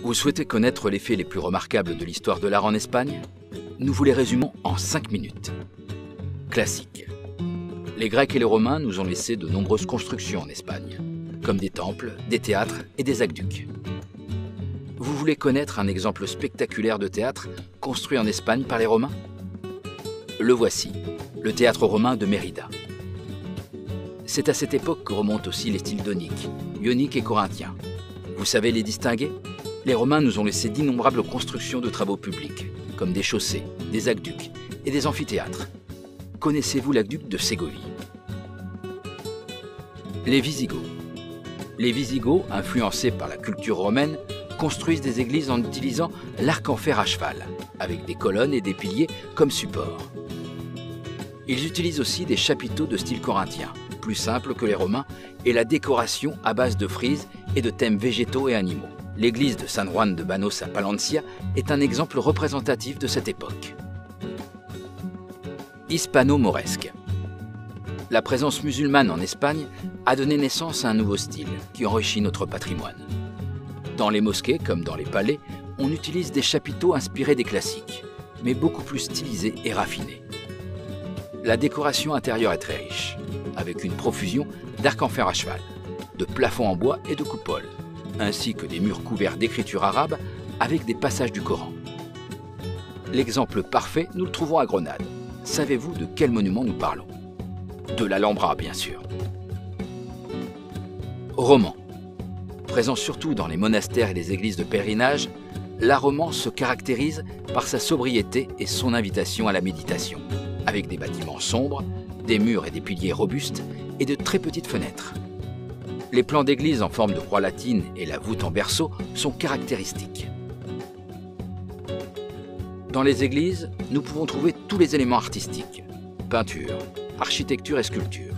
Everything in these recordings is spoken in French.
Vous souhaitez connaître les faits les plus remarquables de l'histoire de l'art en Espagne? Nous vous les résumons en 5 minutes. Classique. Les Grecs et les Romains nous ont laissé de nombreuses constructions en Espagne, comme des temples, des théâtres et des aqueducs. Vous voulez connaître un exemple spectaculaire de théâtre construit en Espagne par les Romains? Le voici, le théâtre romain de Mérida. C'est à cette époque que remontent aussi les styles doniques, ioniques et corinthiens. Vous savez les distinguer? Les Romains nous ont laissé d'innombrables constructions de travaux publics, comme des chaussées, des aqueducs et des amphithéâtres. Connaissez-vous l'aqueduc de Ségovie? Les Visigoths. Les Visigoths, influencés par la culture romaine, construisent des églises en utilisant l'arc en fer à cheval, avec des colonnes et des piliers comme support. Ils utilisent aussi des chapiteaux de style corinthien, plus simples que les Romains, et la décoration à base de frises et de thèmes végétaux et animaux. L'église de San Juan de Banos à Palencia est un exemple représentatif de cette époque. Hispano-mauresque. La présence musulmane en Espagne a donné naissance à un nouveau style qui enrichit notre patrimoine. Dans les mosquées, comme dans les palais, on utilise des chapiteaux inspirés des classiques, mais beaucoup plus stylisés et raffinés. La décoration intérieure est très riche, avec une profusion d'arcs en fer à cheval, de plafonds en bois et de coupoles, ainsi que des murs couverts d'écritures arabes avec des passages du Coran. L'exemple parfait, nous le trouvons à Grenade. Savez-vous de quel monument nous parlons? De l'Alhambra, bien sûr. Roman. Présent surtout dans les monastères et les églises de pèlerinage, l'art roman se caractérise par sa sobriété et son invitation à la méditation, avec des bâtiments sombres, des murs et des piliers robustes et de très petites fenêtres. Les plans d'église en forme de croix latine et la voûte en berceau sont caractéristiques. Dans les églises, nous pouvons trouver tous les éléments artistiques, peinture, architecture et sculpture.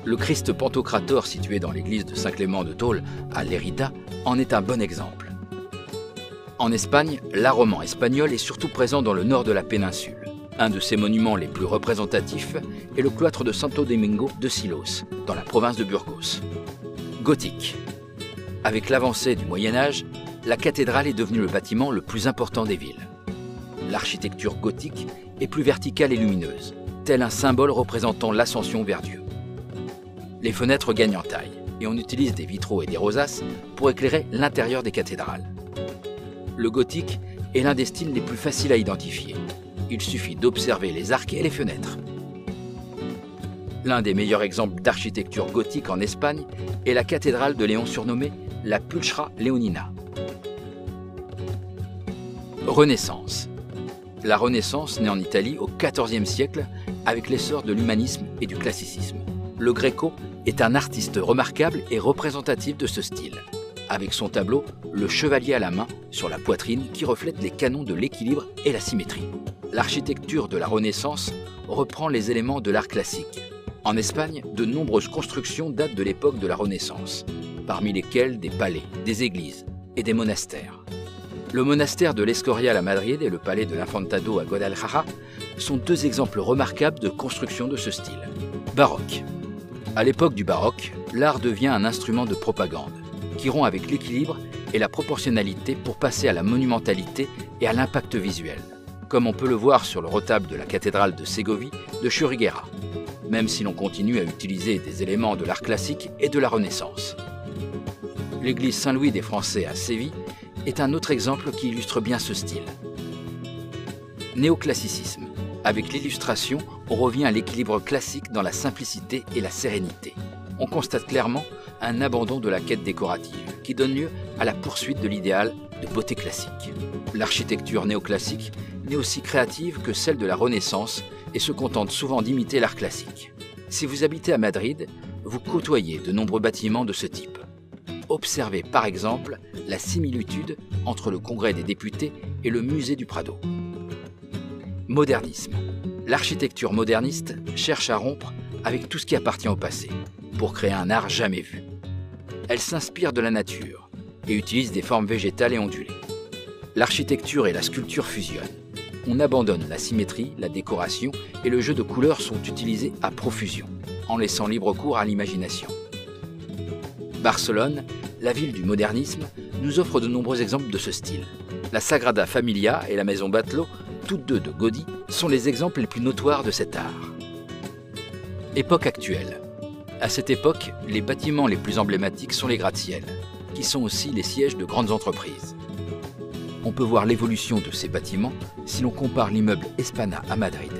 Le Christ Pantocrator situé dans l'église de Saint-Clément de Tôle à Lérida en est un bon exemple. En Espagne, l'art roman espagnol est surtout présent dans le nord de la péninsule. Un de ses monuments les plus représentatifs est le cloître de Santo Domingo de Silos, dans la province de Burgos. Gothique. Avec l'avancée du Moyen-Âge, la cathédrale est devenue le bâtiment le plus important des villes. L'architecture gothique est plus verticale et lumineuse, tel un symbole représentant l'ascension vers Dieu. Les fenêtres gagnent en taille et on utilise des vitraux et des rosaces pour éclairer l'intérieur des cathédrales. Le gothique est l'un des styles les plus faciles à identifier. Il suffit d'observer les arcs et les fenêtres. L'un des meilleurs exemples d'architecture gothique en Espagne est la cathédrale de Léon surnommée la Pulchra Leonina. Renaissance. La Renaissance naît en Italie au XIVe siècle avec l'essor de l'humanisme et du classicisme. Le Greco est un artiste remarquable et représentatif de ce style, avec son tableau « Le chevalier à la main » sur la poitrine qui reflète les canons de l'équilibre et la symétrie. L'architecture de la Renaissance reprend les éléments de l'art classique. En Espagne, de nombreuses constructions datent de l'époque de la Renaissance, parmi lesquelles des palais, des églises et des monastères. Le monastère de l'Escorial à Madrid et le palais de l'Infantado à Guadalajara sont deux exemples remarquables de construction de ce style. Baroque. À l'époque du baroque, l'art devient un instrument de propagande, qui rompt avec l'équilibre et la proportionnalité pour passer à la monumentalité et à l'impact visuel, comme on peut le voir sur le retable de la cathédrale de Ségovie de Churriguera, même si l'on continue à utiliser des éléments de l'art classique et de la Renaissance. L'église Saint-Louis des Français à Séville est un autre exemple qui illustre bien ce style. Néoclassicisme. Avec l'illustration, on revient à l'équilibre classique dans la simplicité et la sérénité. On constate clairement un abandon de la quête décorative qui donne lieu à la poursuite de l'idéal de beauté classique. L'architecture néoclassique n'est aussi créative que celle de la Renaissance et se contente souvent d'imiter l'art classique. Si vous habitez à Madrid, vous côtoyez de nombreux bâtiments de ce type. Observez par exemple la similitude entre le Congrès des députés et le musée du Prado. Modernisme. L'architecture moderniste cherche à rompre avec tout ce qui appartient au passé, pour créer un art jamais vu. Elle s'inspire de la nature et utilise des formes végétales et ondulées. L'architecture et la sculpture fusionnent. On abandonne la symétrie, la décoration et le jeu de couleurs sont utilisés à profusion, en laissant libre cours à l'imagination. Barcelone, la ville du modernisme, nous offre de nombreux exemples de ce style. La Sagrada Familia et la maison Batlló, toutes deux de Gaudí, sont les exemples les plus notoires de cet art. Époque actuelle. À cette époque, les bâtiments les plus emblématiques sont les gratte-ciel, qui sont aussi les sièges de grandes entreprises. On peut voir l'évolution de ces bâtiments si l'on compare l'immeuble Espana à Madrid,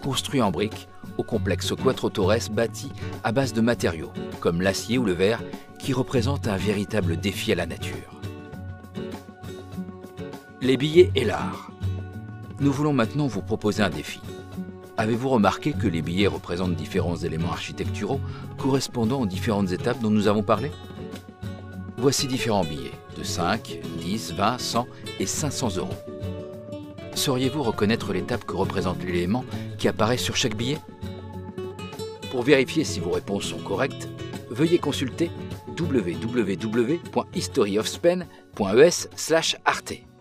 construit en briques, au complexe Cuatro Torres bâti à base de matériaux, comme l'acier ou le verre, qui représentent un véritable défi à la nature. Les billets et l'art. Nous voulons maintenant vous proposer un défi. Avez-vous remarqué que les billets représentent différents éléments architecturaux correspondant aux différentes étapes dont nous avons parlé? Voici différents billets de 5, 10, 20, 100 et 500 euros. Sauriez-vous reconnaître l'étape que représente l'élément qui apparaît sur chaque billet? Pour vérifier si vos réponses sont correctes, veuillez consulter www.historyofspain.es/arte.